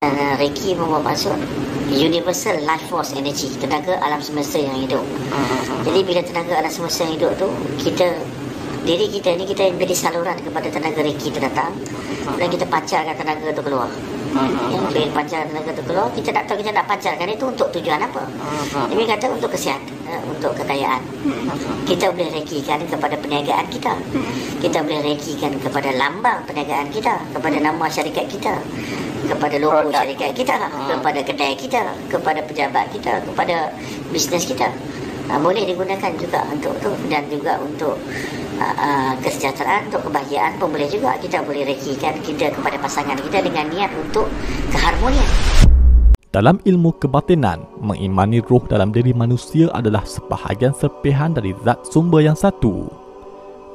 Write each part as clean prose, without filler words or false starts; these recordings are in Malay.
Reiki bermaksud universal life force energy, tenaga alam semesta yang hidup. Jadi bila tenaga alam semesta yang hidup tu, diri kita ni kita beri saluran kepada tenaga Reiki tu datang, dan kita pancarkan tenaga tu keluar. Bila pancar tenaga tu keluar, kita tak tahu kita nak pancarkan itu untuk tujuan apa. Dia kata untuk kesihatan, untuk kekayaan. Kita boleh reikikan kepada perniagaan kita. Kita boleh reikikan kepada lambang perniagaan kita, kepada nama syarikat kita, kepada logo syarikat kita, kepada kedai kita, kepada pejabat kita, kepada bisnes kita. Boleh digunakan juga untuk tu, dan juga untuk kesejahteraan, untuk kebahagiaan pun boleh juga. Kita boleh reikikan kita kepada pasangan kita dengan niat untuk keharmonian. Dalam ilmu kebatinan, mengimani roh dalam diri manusia adalah sebahagian serpihan dari zat sumber yang satu.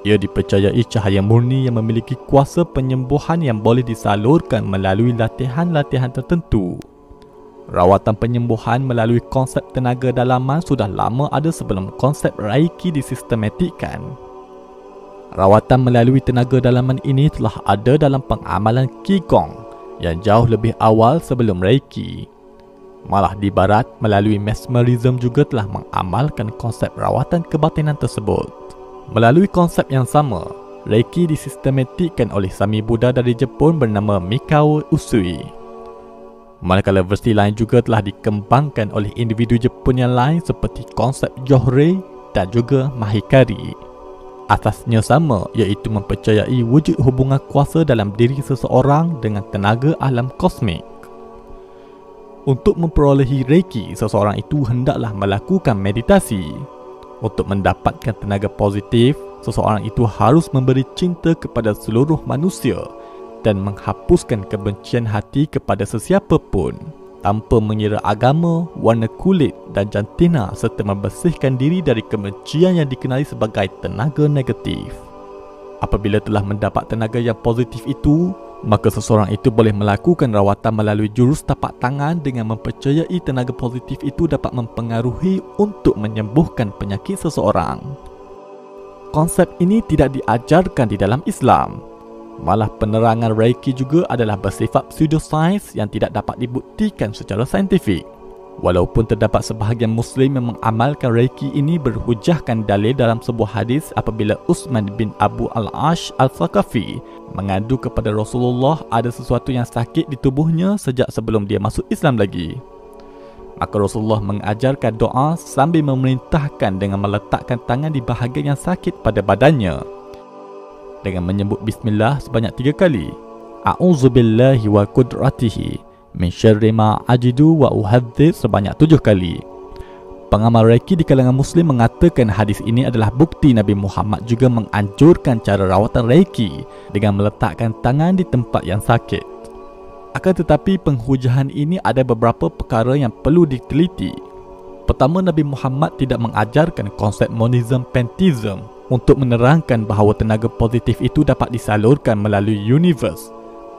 Ia dipercayai cahaya murni yang memiliki kuasa penyembuhan yang boleh disalurkan melalui latihan-latihan tertentu. Rawatan penyembuhan melalui konsep tenaga dalaman sudah lama ada sebelum konsep Reiki disistematikkan. Rawatan melalui tenaga dalaman ini telah ada dalam pengamalan Qigong yang jauh lebih awal sebelum Reiki. Malah di barat, melalui mesmerism juga telah mengamalkan konsep rawatan kebatinan tersebut. Melalui konsep yang sama, Reiki disistematikkan oleh Sami Buddha dari Jepun bernama Mikao Usui. Manakala versi lain juga telah dikembangkan oleh individu Jepun yang lain seperti konsep Johre dan juga Mahikari. Asasnya sama, iaitu mempercayai wujud hubungan kuasa dalam diri seseorang dengan tenaga alam kosmik. Untuk memperolehi Reiki, seseorang itu hendaklah melakukan meditasi. Untuk mendapatkan tenaga positif, seseorang itu harus memberi cinta kepada seluruh manusia dan menghapuskan kebencian hati kepada sesiapa pun, tanpa mengira agama, warna kulit dan jantina, serta membersihkan diri dari kebencian yang dikenali sebagai tenaga negatif. Apabila telah mendapat tenaga yang positif itu, maka seseorang itu boleh melakukan rawatan melalui jurus tapak tangan dengan mempercayai tenaga positif itu dapat mempengaruhi untuk menyembuhkan penyakit seseorang. Konsep ini tidak diajarkan di dalam Islam. Malah penerangan Reiki juga adalah bersifat pseudosains yang tidak dapat dibuktikan secara saintifik. Walaupun terdapat sebahagian Muslim yang mengamalkan Reiki ini berhujahkan dalil dalam sebuah hadis apabila Utsman bin Abu al-Ash al-Thaqafi mengadu kepada Rasulullah ada sesuatu yang sakit di tubuhnya sejak sebelum dia masuk Islam lagi. Maka Rasulullah mengajarkan doa sambil memerintahkan dengan meletakkan tangan di bahagian yang sakit pada badannya dengan menyebut bismillah sebanyak 3 kali. A'udzubillahi wa qudratihi min syarri ma ajidu wa uhadzir sebanyak 7 kali. Pengamal Reiki di kalangan Muslim mengatakan hadis ini adalah bukti Nabi Muhammad juga menganjurkan cara rawatan Reiki dengan meletakkan tangan di tempat yang sakit. Akan tetapi penghujahan ini ada beberapa perkara yang perlu diteliti. Pertama, Nabi Muhammad tidak mengajarkan konsep monism pantheism untuk menerangkan bahawa tenaga positif itu dapat disalurkan melalui universe.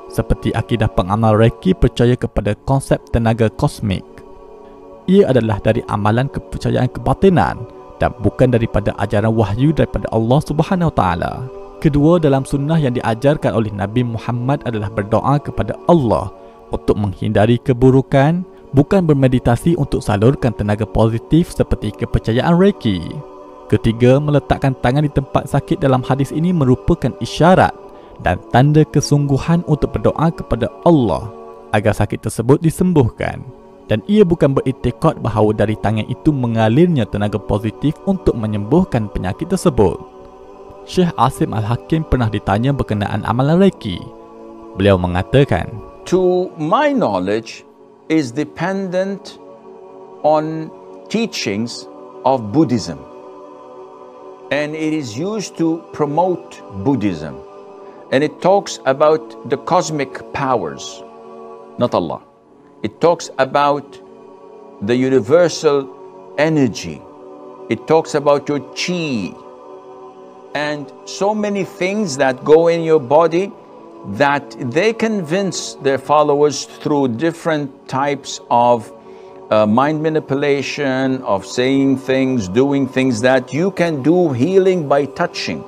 Seperti akidah pengamal Reiki percaya kepada konsep tenaga kosmik. Ia adalah dari amalan kepercayaan kebatinan dan bukan daripada ajaran wahyu daripada Allah Subhanahu Wa Taala. Kedua, dalam sunnah yang diajarkan oleh Nabi Muhammad adalah berdoa kepada Allah untuk menghindari keburukan, bukan bermeditasi untuk salurkan tenaga positif seperti kepercayaan Reiki. Ketiga, meletakkan tangan di tempat sakit dalam hadis ini merupakan isyarat dan tanda kesungguhan untuk berdoa kepada Allah agar sakit tersebut disembuhkan, dan ia bukan beriktikad bahawa dari tangan itu mengalirnya tenaga positif untuk menyembuhkan penyakit tersebut. Syekh Asim Al-Hakim pernah ditanya berkenaan amalan Reiki. Beliau mengatakan, "To my knowledge is dependent on teachings of Buddhism, and it is used to promote Buddhism. And it talks about the cosmic powers, not Allah. It talks about the universal energy. It talks about your chi. And so many things that go in your body that they convince their followers through different types of mind manipulation, of saying things, doing things, that you can do healing by touching.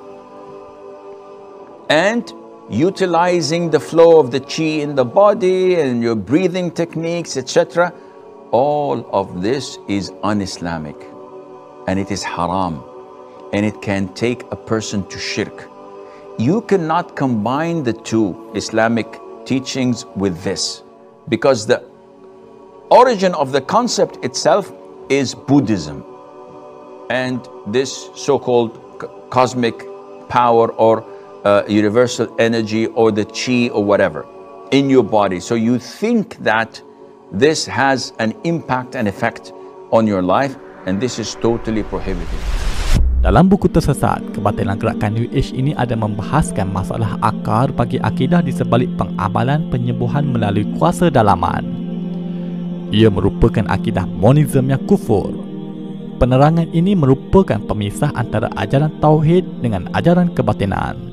And utilizing the flow of the chi in the body and your breathing techniques, etc. All of this is un-Islamic and it is haram and it can take a person to shirk. You cannot combine the two Islamic teachings with this, because the origin of the concept itself is Buddhism, and this so-called cosmic power or universal energy or the chi or whatever in your body. So you think that this has an impact and effect on your life, and this is totally prohibited. Dalam buku tersesat, kebatilan gerakan New Age ini ada membahaskan masalah akar bagi akidah di sebalik pengamalan penyembuhan melalui kuasa dalaman. Ia merupakan akidah monism yang kufur. Penerangan ini merupakan pemisah antara ajaran tauhid dengan ajaran kebatinan.